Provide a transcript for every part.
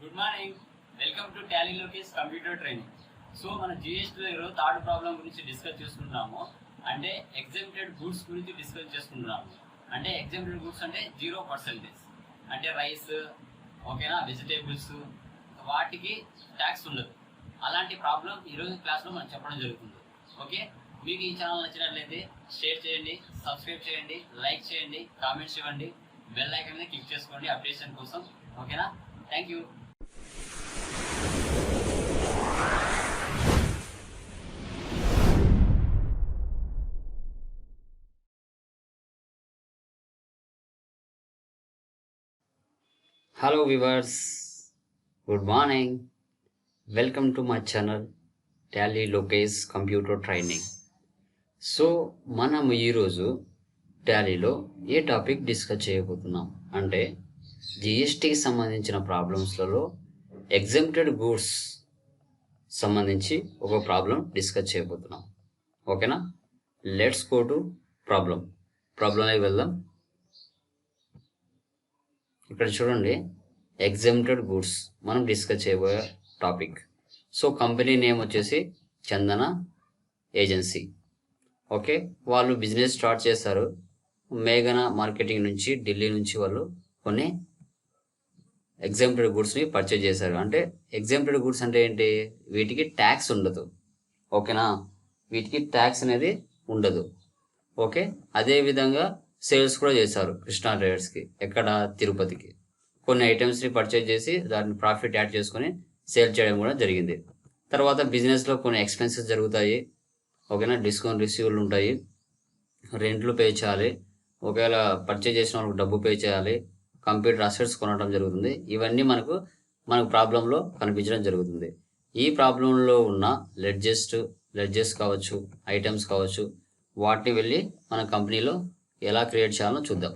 Good morning. Welcome to Tally Lokesh computer training. So మన జిఎస్టీలో ఈరోజు third problem గురించి discuss చేసుకుంటున్నాము. అంటే ఎగ్జామ్టెడ్ గూడ్స్ గురించి డిస్కస్ చేసుకుంటున్నాము. అంటే ఎగ్జామ్టెడ్ గూడ్స్ అంటే 0%. అంటే రైస్, ఓకేనా, వెజిటేబుల్స్, వాటికి ట్యాక్స్ ఉండదు. అలాంటి ప్రాబ్లం ఈరోజు క్లాస్లో మనం చెప్పడం జరుగుతుంది. ఓకే, మీకు ఈ ఛానల్ నచ్చినట్లయితే షేర్ చేయండి, సబ్స్క్రైబ్ చేయండి, లైక్ చేయండి, కామెంట్స్ ఇవ్వండి, బెల్ ఐకాన్ క్లిక్ చేసుకోండి అప్డేషన్ కోసం. ఓకేనా, thank you. Hello viewers, good morning. Welcome to my channel Tally Lokesh Computer Training. So మనం ఈరోజు టాలీలో ఏ టాపిక్ డిస్కస్ చేయబోతున్నాం అంటే జిఎస్టీకి సంబంధించిన ప్రాబ్లమ్స్లలో ఎగ్జామ్టెడ్ గూడ్స్ సంబంధించి ఒక ప్రాబ్లం డిస్కస్ చేయబోతున్నాం. ఓకేనా, లెట్స్ గో టు ప్రాబ్లంలోకి వెళ్దాం. ఇక్కడ చూడండి, ఎగ్జామ్టెడ్ గూడ్స్ మనం డిస్కస్ చేయబోయే టాపిక్. సో కంపెనీ నేమ్ వచ్చేసి చందన ఏజెన్సీ. ఓకే, వాళ్ళు బిజినెస్ స్టార్ట్ చేస్తారు. మేఘనా మార్కెటింగ్ నుంచి, ఢిల్లీ నుంచి వాళ్ళు కొన్ని ఎగ్జామ్టెడ్ గూడ్స్ని పర్చేజ్ చేశారు. అంటే ఎగ్జామ్టెడ్ గూడ్స్ అంటే ఏంటి? వీటికి ట్యాక్స్ ఉండదు. ఓకేనా, వీటికి ట్యాక్స్ అనేది ఉండదు. ఓకే, అదేవిధంగా సేల్స్ కూడా చేశారు కృష్ణా ట్రేడర్స్కి, ఎక్కడ? తిరుపతికి. కొన్ని ఐటమ్స్ని పర్చేజ్ చేసి దాన్ని ప్రాఫిట్ యాడ్ చేసుకొని సేల్ చేయడం కూడా జరిగింది. తర్వాత బిజినెస్లో కొన్ని ఎక్స్పెన్సెస్ జరుగుతాయి. ఓకేనా, డిస్కౌంట్ రిసీవ్లు ఉంటాయి, రెంట్లు పే చేయాలి, ఒకవేళ పర్చేజ్ చేసిన వాళ్ళకి డబ్బు పే చేయాలి, కంప్యూటర్ అసెట్స్ కొనడం జరుగుతుంది. ఇవన్నీ మనకు ప్రాబ్లంలో కనిపించడం జరుగుతుంది. ఈ ప్రాబ్లంలో ఉన్న లెడ్జెస్ కావచ్చు, ఐటమ్స్ కావచ్చు, వాటిని వెళ్ళి మన కంపెనీలో ఎలా క్రియేట్ చేయాలో చూద్దాం.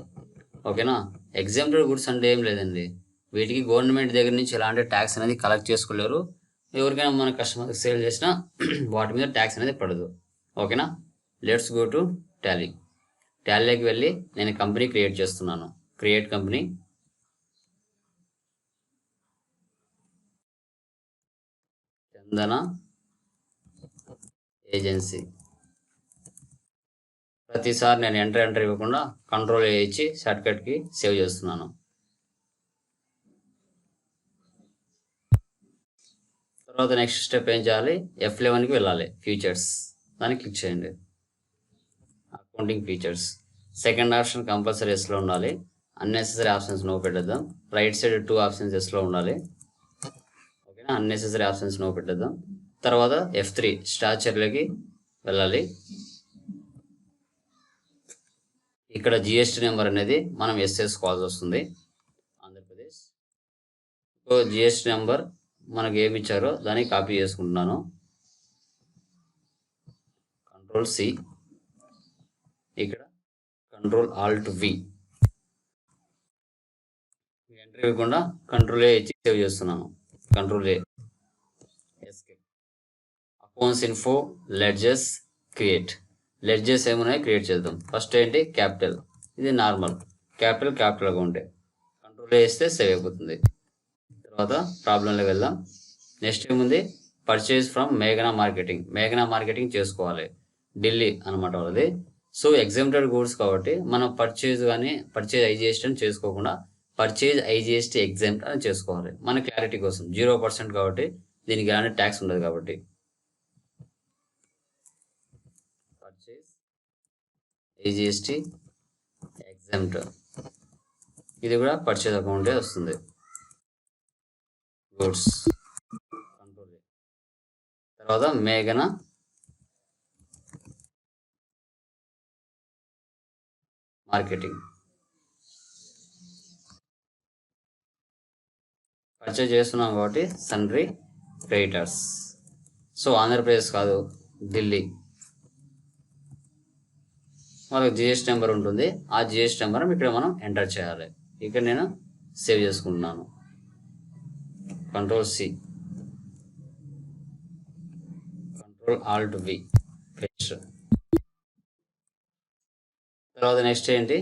ఓకేనా, ఎగ్జామ్టెడ్ గుడ్స్ అంటే ఏం లేదండి, వీటికి గవర్నమెంట్ దగ్గర నుంచి ఎలాంటి ట్యాక్స్ అనేది కలెక్ట్ చేసుకోలేరు. ఎవరికైనా మన కస్టమర్కి సేల్ చేసినా వాటి మీద ట్యాక్స్ అనేది పడదు. ఓకేనా, లెట్స్ గో టు టాలీలోకి వెళ్ళి నేను కంపెనీ క్రియేట్ చేస్తున్నాను. Create company. చందన ఏజెన్సీ. ప్రతిసారి నేను ఎంటర్ ఇవ్వకుండా కంట్రోల్ ఇచ్చి షార్ట్కట్కి సేవ్ చేస్తున్నాను. తర్వాత నెక్స్ట్ స్టెప్ ఏం చేయాలి? F11కి వెళ్ళాలి, ఫీచర్స్, దాన్ని క్లిక్ చేయండి. Accounting features, second option compulsory ఎస్లో ఉండాలి. అన్నెసెసరీ ఆప్షన్స్ నో పెట్టేద్దాం. రైట్ సైడ్ 2 ఆప్షన్స్ ఎస్లో ఉండాలి. ఓకేనా, అన్నెసెసరీ ఆప్షన్స్ నో పెట్టేద్దాం. తర్వాత F3 స్ట్రక్చర్లోకి వెళ్ళాలి. ఇక్కడ జిఎస్టీ నెంబర్ అనేది మనం వేసుకోవాల్సి వస్తుంది, ఆంధ్రప్రదేశ్. సో జిఎస్టీ నెంబర్ మనకు ఏమి ఇచ్చారో దాన్ని కాపీ చేసుకుంటున్నాను. Ctrl+C, ఇక్కడ Ctrl+Alt+V. ఎంటర్ ఇవ్వకుండా Ctrl+A ఇచ్చి సేవ్ చేస్తున్నాను. Ctrl+A, escape. Accounts info, ledges, create. Ledges ఏమున్నాయి క్రియేట్ చేద్దాం. ఫస్ట్ ఏంటి? క్యాపిటల్, ఇది నార్మల్ క్యాపిటల్ అకౌంటే. Ctrl+A వేస్తే సేవ్ అయిపోతుంది. తర్వాత ప్రాబ్లంలో వెళ్దాం. నెక్స్ట్ ఏముంది? పర్చేజ్ ఫ్రమ్ మేఘనా మార్కెటింగ్ చేసుకోవాలి, ఢిల్లీ అనమాట వాళ్ళది. సో ఎగ్జామ్టెడ్ గూడ్స్ కాబట్టి మనం పర్చేజ్ ఐజిఎస్టీ అని చేసుకోకుండా పర్చేజ్ ఐజిఎస్టీ ఎగ్జామ్ట్ అని చేసుకోవాలి. మన క్లారిటీ కోసం 0% కాబట్టి దీనికి ఎలాంటి ట్యాక్స్ ఉండదు కాబట్టి పర్చేజ్ ఐజిఎస్టీ ఎగ్జామ్ట్, ఇది కూడా పర్చేజ్ అకౌంటే వస్తుంది. Goods, control. తర్వాత మేఘనా మార్కెటింగ్. పర్చేజ్ చేస్తున్నాం కాబట్టి సన్రీ క్రెడిటర్స్. సో ఆంధ్రప్రదేశ్ కాదు, ఢిల్లీ. వాళ్ళకి జిఎస్టీ నెంబర్ ఉంటుంది, ఆ జిఎస్టీ నెంబర్ ఇక్కడ మనం ఎంటర్ చేయాలి. ఇక్కడ నేను సేవ్ చేసుకుంటున్నాను. Ctrl+C, Ctrl+Alt+V, paste. తర్వాత నెక్స్ట్ ఏంటి?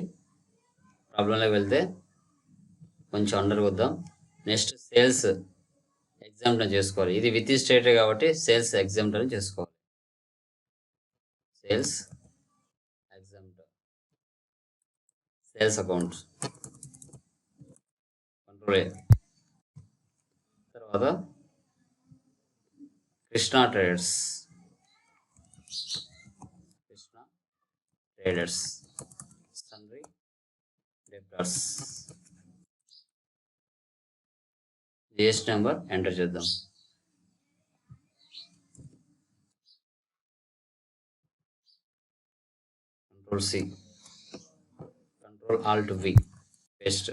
ప్రాబ్లంలోకి వెళ్తే కొంచెం అండర్ వద్దాం. నెక్స్ట్ సేల్స్ ఎగ్జామ్ట్ అని చేసుకోవాలి. ఇది విత్ స్టేట్ కాబట్టి సేల్స్ ఎగ్జామ్ట్ అని చేసుకోవాలి. Sales exempt, sales account, control A. తర్వాత Krishna traders, Krishna traders, sundry debtors. GST number enter చేద్దాం. Control C, control alt V, paste,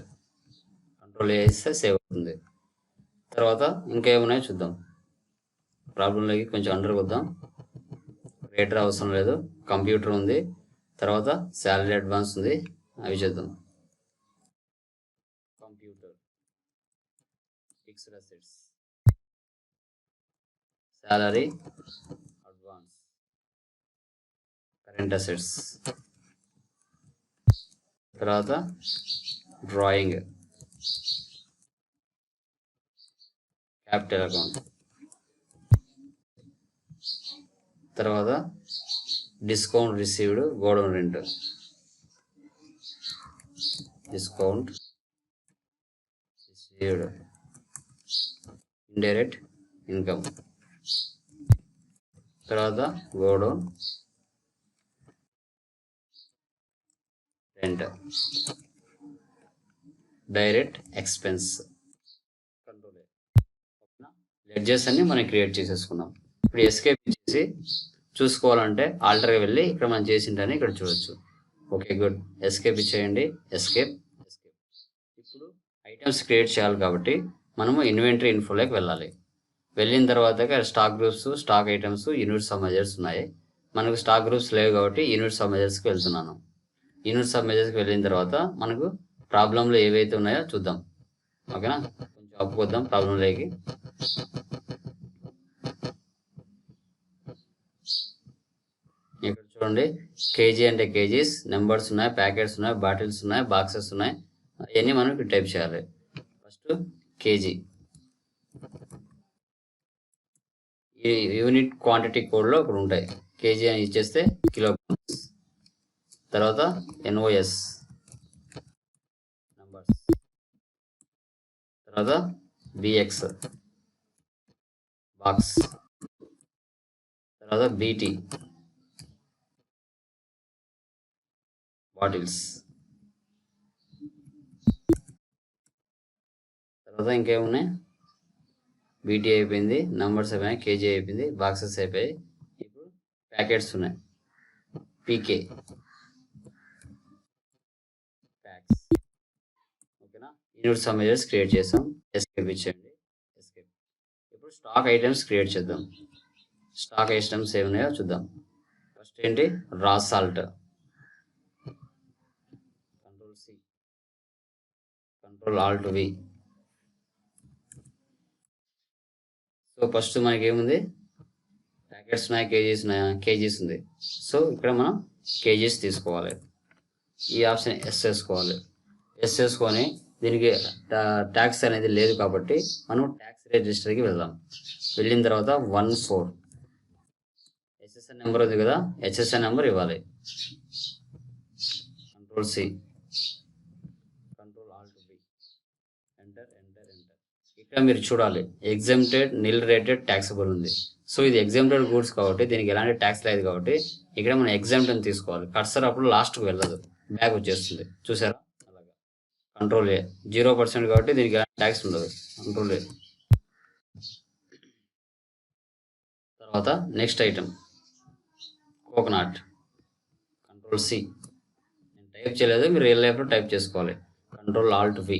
control A ఇస్తే సేవ్ అవుతుంది. తర్వాత ఇంకా ఏమున్నాయో చూద్దాం. ప్రాబ్లంలోకి కొంచెం అండర్కి వద్దాం. రేటర్ అవసరం లేదు, కంప్యూటర్ ఉంది, తర్వాత శాలరీ అడ్వాన్స్ ఉంది, అవి చేద్దాం. Computer, fixed assets, salary advance, current assets, తర్వాత డ్రాయింగ్, క్యాపిటల్ అకౌంట్, తర్వాత discount received godown rent, discount received indirect income, తర్వాత godown rent, direct expense, control ledgers అన్ని మనం క్రియేట్ చేసేసుకున్నాం. ఇప్పుడు ఎస్కేప్ చేసి చూసుకోవాలంటే ఆల్టర్గా వెళ్ళి ఇక్కడ మనం చేసింటని ఇక్కడ చూడొచ్చు. ఓకే గుడ్, ఎస్కేప్ ఇచ్చేయండి. Escape, escape. ఇప్పుడు ఐటమ్స్ క్రియేట్ చేయాలి కాబట్టి మనము ఇన్వెంటరీ ఇన్ఫోలోకి వెళ్ళాలి. వెళ్ళిన తర్వాత stock groups, stock items, units of measures ఉన్నాయి. మనకు స్టాక్ గ్రూప్స్ లేవు కాబట్టి యూనిట్స్ ఆఫ్ మెజర్స్కి వెళ్తున్నాను. యూనిట్స్ ఆఫ్ మెజర్స్కి వెళ్ళిన తర్వాత మనకు ప్రాబ్లంలో ఏవైతే ఉన్నాయో చూద్దాం. ఓకేనా, కొంచెం అప్పుకొద్దాం ప్రాబ్లంలోకి. ఇక్కడ చూడండి, కేజీ అంటే కేజీస్, నెంబర్స్ ఉన్నాయి, ప్యాకెట్స్ ఉన్నాయి, బాటిల్స్ ఉన్నాయి, బాక్సెస్ ఉన్నాయి. అవన్నీ మనం ఇక్కడ టైప్ చేయాలి. ఫస్ట్ కేజీ, ఈ యూనిట్ క్వాంటిటీ కోడ్లో ఇక్కడ ఉంటాయి. కేజీ అని ఇచ్చేస్తే కిలోగ్రామ్స్, తర్వాత ఎన్ఓఎస్ నంబర్స్, తర్వాత బిఎక్స్ బాక్స్, తర్వాత బీటీ బాటిల్స్, తర్వాత ఇంకేమున్నాయి, బీటీ అయిపోయింది, నంబర్స్ అయిపోయినాయి, కేజీ అయిపోయింది, బాక్సెస్ అయిపోయాయి. ఇప్పుడు ప్యాకెట్స్ ఉన్నాయి, పీకే ప్యాక్స్. ఓకేనా, యూనిట్స్ ఆఫ్ మెజర్స్ క్రియేట్ చేసాం. ఎస్కేప్ ఇచ్చేయండి, ఎస్కేప్. ఇప్పుడు స్టాక్ ఐటమ్స్ క్రియేట్ చేద్దాం. స్టాక్ ఐటమ్స్ ఏమున్నాయో చూద్దాం. ఫస్ట్ ఏంటి, raw salt, control C, control alt V. So first మనకి ఏముంది, ప్యాకెట్స్ ఉన్నాయి, కేజీస్ ఉన్నాయా, కేజీస్ ఉంది. సో ఇక్కడ మనం కేజీస్ తీసుకోవాలి. ఈ ఆప్షన్ ఎస్ వేసుకోవాలి. ఎస్ వేసుకొని దీనికి ట్యాక్స్ అనేది లేదు కాబట్టి మనం ట్యాక్స్ రిజిస్టర్కి వెళ్దాం. వెళ్ళిన తర్వాత 14 హెచ్ఎస్ఎన్ నెంబర్ ఉంది కదా, హెచ్ఎస్ఎన్ నెంబర్ ఇవ్వాలి. Control C, control alt B, enter enter enter. ఇక్కడ మీరు చూడాలి, ఎగ్జామ్టెడ్, నిల్ రేటెడ్, ట్యాక్సబుల్ ఉంది. సో ఇది ఎగ్జామ్టెడ్ గూడ్స్ కాబట్టి దీనికి ఎలాంటి ట్యాక్స్ లేదు కాబట్టి ఇక్కడ మనం ఎగ్జామ్ట్ అని తీసుకోవాలి. కర్సర్ అప్పుడు లాస్ట్కి వెళ్ళదు, బ్యాక్ వచ్చేస్తుంది. చూసారా, అలాగా. కంట్రోల్ ఏ, 0% కాబట్టి దీనికి ఎలాంటి ట్యాక్స్ ఉండదు. Control A. తర్వాత next item coconut, control C. నేను టైప్ చేయలేదు, మీరు రియల్ లైఫ్లో టైప్ చేసుకోవాలి. Control alt V.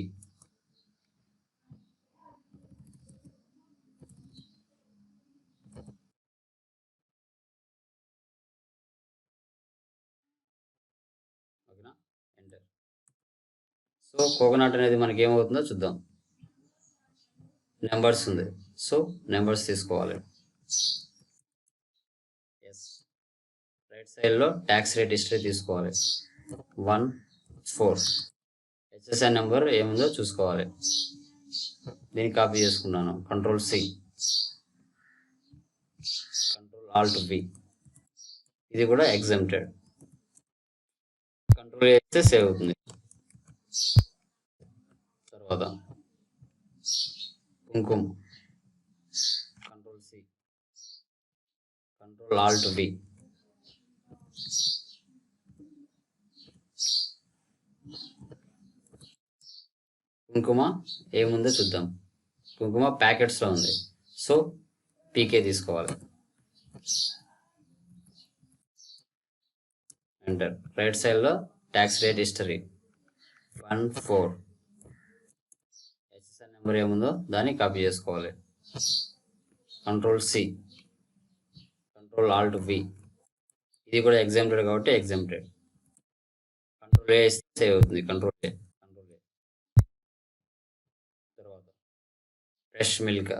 ఓకేనా, ఎంటర్. సో కోకోనట్ అనేది మనకి ఏమవుతుందో చూద్దాం. నెంబర్స్ ఉంది, సో నెంబర్స్ తీసుకోవాలి. ఎస్, రైట్ సైడ్లో ట్యాక్స్ రేట్ హిస్టరీ తీసుకోవాలి. 14 హెచ్ఎస్ఎన్ నెంబర్ ఏముందో చూసుకోవాలి. దీన్ని కాపీ చేసుకున్నాను, control C, control alt V, ఇది కూడా ఎగ్జామ్టెడ్. కంట్రోల్ చేస్తే సేవ్ అవుతుంది. తర్వాత కుంకుమ, control C, control alt V, కుంకుమ ఏముందో చూద్దాం. కుంకుమ ప్యాకెట్స్లో ఉంది, సో పీకే తీసుకోవాలి. ఎంటర్. రైట్ సైడ్లో tax rate history 14, HSN number ఏముందో దాన్ని కాపీ చేసుకోవాలి. Control C, control alt V, ఇది కూడా ఎగ్జామ్టెడ్ కాబట్టి ఎగ్జామ్టెడ్. కంట్రోల్ ఏ సేవ్ అవుతుంది, కంట్రోల్ ఏ. తర్వాత fresh milk,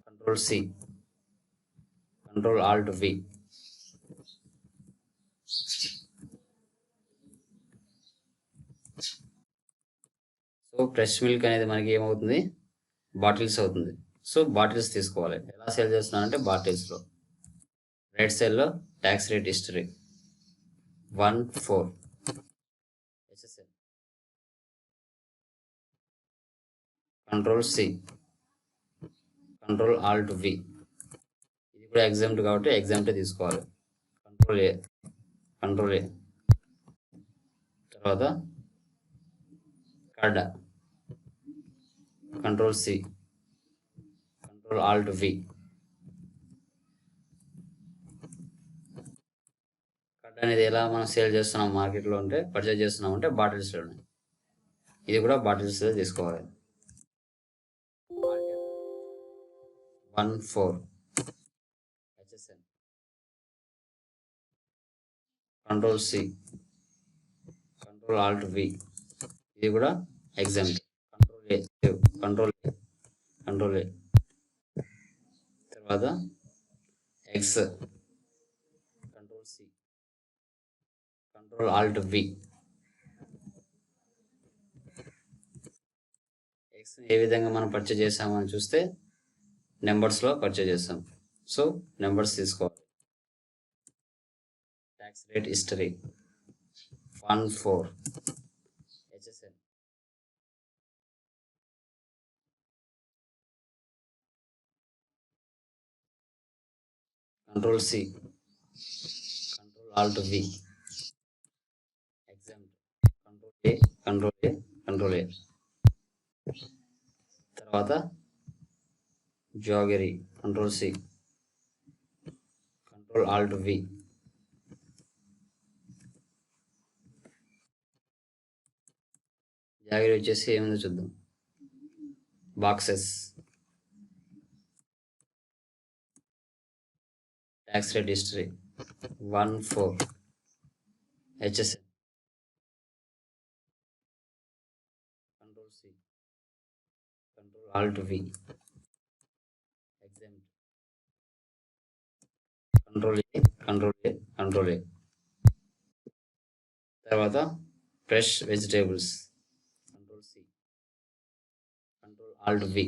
control C, control alt V, so fresh milk అనేది మనకి ఏమవుతుంది, బాటిల్స్ అవుతుంది. సో బాటిల్స్ తీసుకోవాలి. ఎలా సేల్ చేస్తున్నానంటే బాటిల్స్లో. రైట్ సైడ్లో tax rate history 14, HSN, control C, control alt V, ఇది కూడా ఎగ్జామ్ట్ కాబట్టి ఎగ్జామ్టే తీసుకోవాలి. Control A, control A. తర్వాత curd, control C, control alt V, curd అనేది ఎలా మనం సేల్ చేస్తున్నాం మార్కెట్లో ఉంటే పర్చేజ్ చేస్తున్నాం అంటే బాటిల్స్లోనే, ఇది కూడా బాటిల్స్ తీసుకోవాలి. 14, HSN, control C, control alt V, ఇది కూడా exempt. Control A, control A, control A. తర్వాత eggs, control C, control alt V, eggs ఏ విధంగా మనం పర్చేజ్ చేసామని చూస్తే నెంబర్స్లో పర్చేజ్ చేస్తాం. సో నెంబర్స్ తీసుకోవాలి. Tax rate history 14, HSN, control C, control alt V, exempt, control A, control A, control A. తర్వాత jaggery, control C, control alt V, jaggery వచ్చేసి ఏముందో చూద్దాం. Boxes, tax rate history 14, HSN, control C, control alt V, exempt, control A, control A, control A. తర్వాత fresh vegetables, control C, control alt V,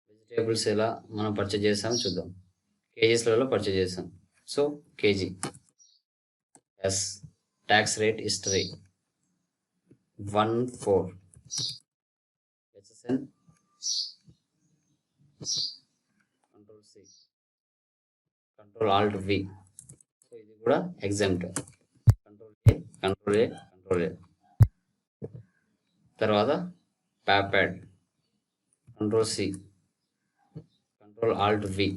vegetables ఎలా మనం purchase చేస్తామో చూద్దాం. కేజీస్లలో purchase చేస్తాం. So KG, yes, tax rate history 14, HSN, control C, control alt V, so ఇది కూడా exempt. Control A, control A, control A. తర్వాత papad, control C, control alt V,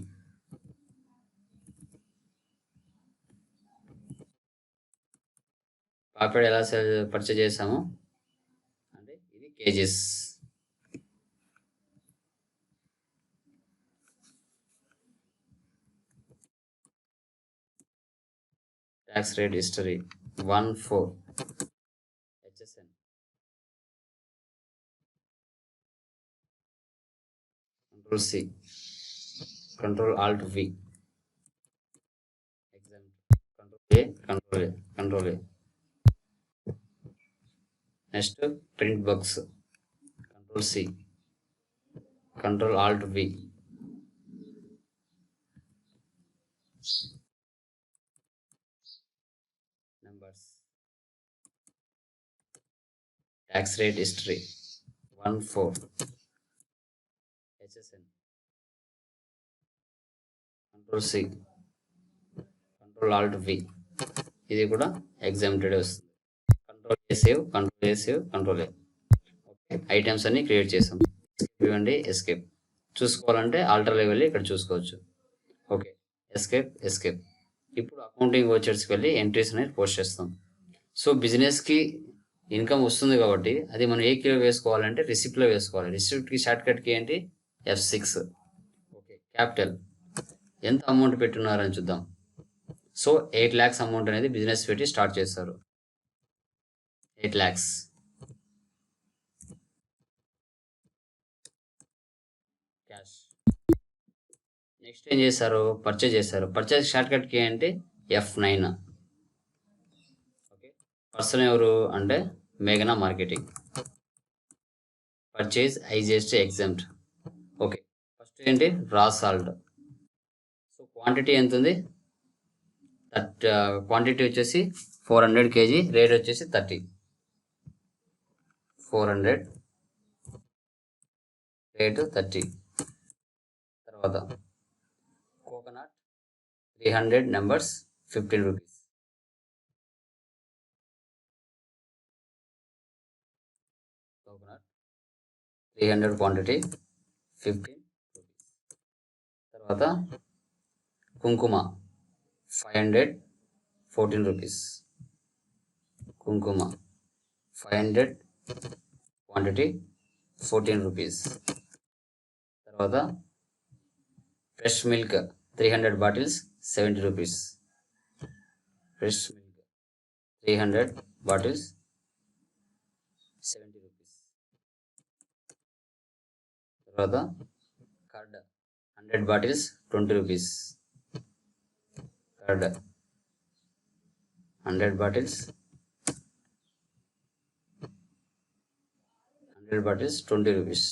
papad ఎలా పర్చేజ్ చేసాము అంటే ఇది KGs. Tax rate history 14, HSN, control C, control alt V, exempt, A control A. Next print box, control C, control alt V. Numbers, tax rate history 1/4, HSN, control C, control alt V. ఇది కూడా exempted వస్తుంది. Control A save, control A. Okay, items అన్ని create చేసాం. ఇవ్వండి escape. చూసుకోవాలంటే alter level ఇక్కడ చూసుకోవచ్చు. Okay, escape. ఇప్పుడు అకౌంటింగ్ వోచర్స్కి వెళ్ళి ఎంట్రీస్ అనేది పోస్ట్ చేస్తాం. సో బిజినెస్కి ఇన్కమ్ వస్తుంది కాబట్టి అది మనం ఏ కిలో వేసుకోవాలంటే రిసిప్ట్లో వేసుకోవాలి. రిసిప్ట్కి షార్ట్ కట్కి ఏంటి, F6. ఓకే, క్యాపిటల్ ఎంత అమౌంట్ పెట్టున్నారని చూద్దాం. సో 8 lakhs అమౌంట్ అనేది బిజినెస్ పెట్టి స్టార్ట్ చేస్తారు. 8 lakhs. క్యాష్. నెక్స్ట్ ఏం చేశారు, పర్చేజ్ చేశారు. పర్చేజ్ షార్ట్ కట్కి ఏంటి, F9. ఓకే, పర్సన్ ఎవరు అంటే మేఘనా marketing. Purchase IGST exempt. Okay, first ఏంటి రా సాల్ట్. సో క్వాంటిటీ ఎంత ఉంది, క్వాంటిటీ వచ్చేసి 400 kg, రేట్ వచ్చేసి 30. 400, రేటు 30. తర్వాత coconut 300 numbers 15 rupees. Coconut 300 quantity 15 rupees. తర్వాత kumkum 500 14 rupees. Kumkum 500 quantity 14 rupees. తర్వాత fresh milk 300 bottles 70 rupees. Fresh milk 300 bottles 70 rupees. తర్వాత curd 100 bottles 20 rupees. Curd 100 bottles 20 rupees.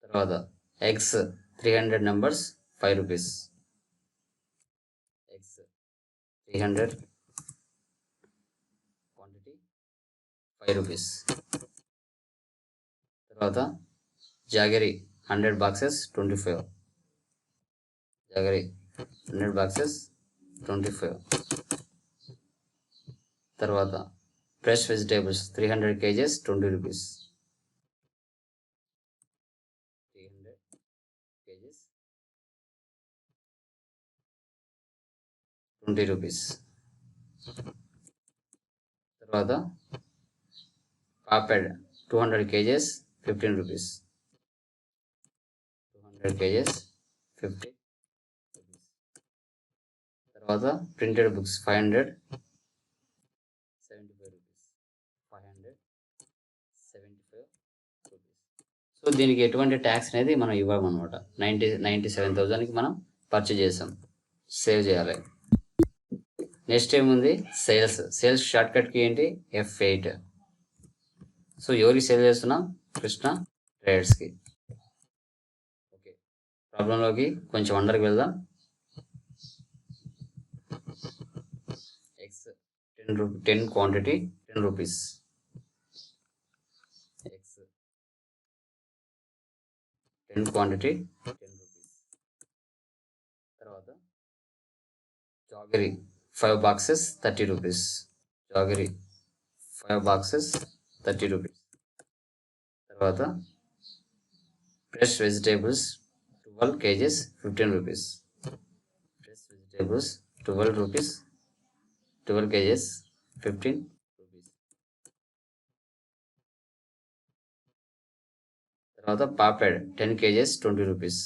తర్వాత eggs 300 numbers 5 rupees. Eggs 300 quantity 5 rupees. తర్వాత jaggery 100 boxes 25. Jaggery 100 boxes 25. తర్వాత fresh vegetables 300 kgs 20 rupees. 300 kgs 20 rupees. తర్వాత papad 200 kgs 15 rupees. 200 kgs 50 rupees. తర్వాత printed books 500 75 rupees. 575 rupees. So దీనికి ఎటువంటి tax అనేది మనం ఇవ్వమన్నమాట. 97,000కి మనం పర్చేజ్ చేసాం. సేవ్ చేయాలి. నెక్స్ట్ ఏముంది, సేల్స్ షార్ట్ కట్కి ఏంటి, F8. సో ఎవరికి సేల్ చేస్తున్నాం, కృష్ణ ట్రేడర్స్కి. ఓకే, ప్రాబ్లంలోకి కొంచెం అండర్కి వెళ్దాం. Eggs 10 quantity 10 rupees. Eggs 10 quantity 10 rupees. తర్వాత jaggery 5 boxes 30 rupees. Jaggery 5 boxes 30 rupees. తర్వాత fresh vegetables 12 kgs 15 rupees. Fresh vegetables 12 rupees, 12 kgs 15 rupees. తర్వాత పాపెడ్ 10 kgs 20 రూపీస్.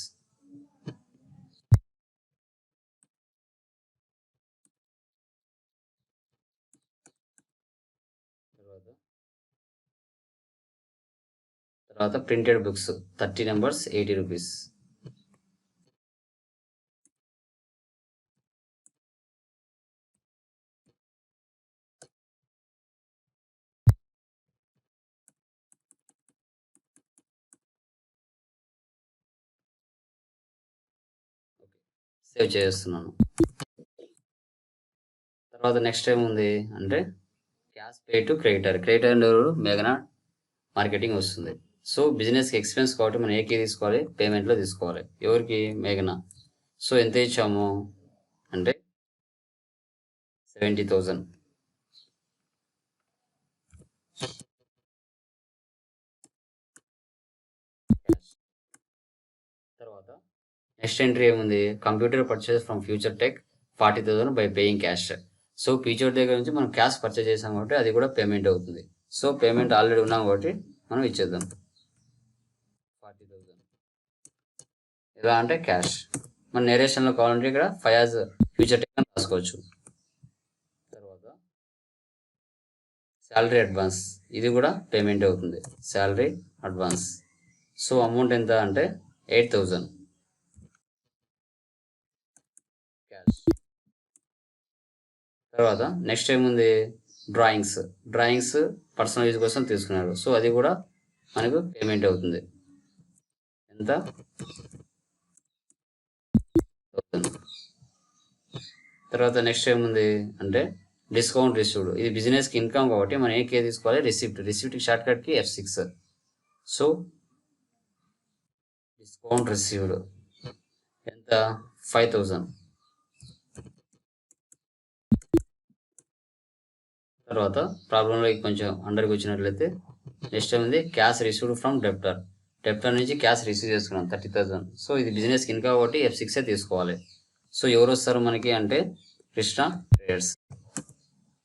తర్వాత printed books 30 numbers 80 rupees. Save చేస్తున్నాను. తర్వాత నెక్స్ట్ ఏముంది అంటే cash pay to creditor. Creditor మేఘనా marketing వస్తుంది. సో బిజినెస్కి ఎక్స్పెన్స్ కాబట్టి మనం ఏకి తీసుకోవాలి, పేమెంట్లో తీసుకోవాలి. ఎవరికి? మేఘనా. సో ఎంత ఇచ్చాము అంటే 70,000. తర్వాత నెక్స్ట్ ఎంట్రీ ఏముంది? Computer purchase from future tech 40,000 by paying cash. So future దగ్గర నుంచి మనం క్యాష్ పర్చేస్ చేసాం కాబట్టి అది కూడా పేమెంట్ అవుతుంది. సో పేమెంట్ ఆల్రెడీ ఉన్నాం కాబట్టి మనం ఇచ్చేద్దాం 40,000. ఎలా అంటే క్యాష్. మన నేరేషన్లో కావాలంటే ఇక్కడ ఫయాజ్ ఫ్యూచర్ టెక్ అని రాసుకోవచ్చు. తర్వాత శాలరీ అడ్వాన్స్, ఇది కూడా పేమెంట్ అవుతుంది. Salary advance. సో అమౌంట్ ఎంత అంటే 8,000 క్యాష్. తర్వాత నెక్స్ట్ ఏముంది? డ్రాయింగ్స్ పర్సనల్ యూజ్ కోసం తీసుకున్నారు. సో అది కూడా మనకు పేమెంట్ అవుతుంది. ఎంత? 1000. తర్వాత నెక్స్ట్ ఏముంది అంటే డిస్కౌంట్ రిసీవ్డ్. ఇది బిజినెస్కి ఇన్కమ్ కాబట్టి మనం ఏ తీసుకోవాలి? రిసిప్ట్ షార్ట్ కట్కి F6. సో డిస్కౌంట్ రిసీవ్డ్ ఎంత? 5,000. తర్వాత ప్రాబ్లంలో కొంచెం అండర్కి వచ్చినట్లయితే నెక్స్ట్ ఏముంది? క్యాష్ రిసీవ్డ్ ఫ్రమ్ డెప్టర్ నుంచి క్యాష్ రిసీవ్ చేసుకున్నాం 30,000. సో ఇది బిజినెస్కి ఇన్కమ్ కాబట్టి F6 తీసుకోవాలి. సో ఎవరు వస్తారు మనకి అంటే కృష్ణ ట్రేడర్స్.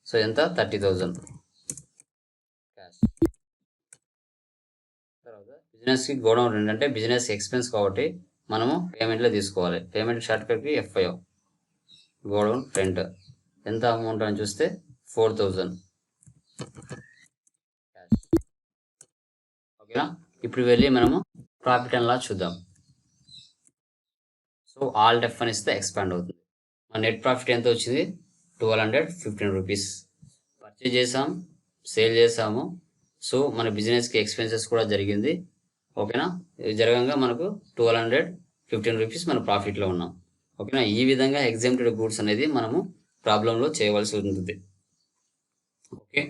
సో ఎంత? 30,000 క్యాష్. తర్వాత బిజినెస్కి గోడౌన్ రెంట్ అంటే బిజినెస్ ఎక్స్పెన్స్ కాబట్టి మనము పేమెంట్లో తీసుకోవాలి. పేమెంట్ షార్ట్ కట్కి F5. గోడౌన్ రెంట్ ఎంత అమౌంట్ అని చూస్తే 4,000 క్యాష్. ఓకేనా? ఇప్పుడు వెళ్ళి మనము ప్రాఫిట్ అండ్ లాస్ చూద్దాం. సో ఆల్ F అని ఇస్తే ఎక్స్పాండ్ అవుతుంది. మన నెట్ ప్రాఫిట్ ఎంత వచ్చింది? 1,215 రూపీస్. పర్చేజ్ చేసాం, సేల్ చేసాము. సో మన బిజినెస్కి ఎక్స్పెన్సెస్ కూడా జరిగింది. ఓకేనా? ఇది జరగంగా మనకు 1,215 రూపీస్ మన ప్రాఫిట్లో ఉన్నాం. ఓకేనా? ఈ విధంగా ఎగ్జామ్టెడ్ గూడ్స్ అనేది మనము ప్రాబ్లంలో చేయవలసి ఉంటుంది. ఓకే,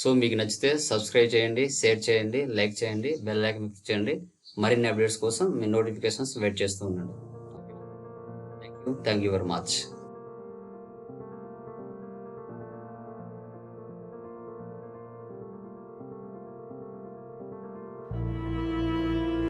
సో మీకు నచ్చితే సబ్స్క్రైబ్ చేయండి, షేర్ చేయండి, లైక్ చేయండి, బెల్ ఐకాన్ క్లిక్ చేయండి. మరిన్ని అప్డేట్స్ కోసం మీ నోటిఫికేషన్స్ వెయిట్ చేస్తూ ఉండండి. Thank you very much.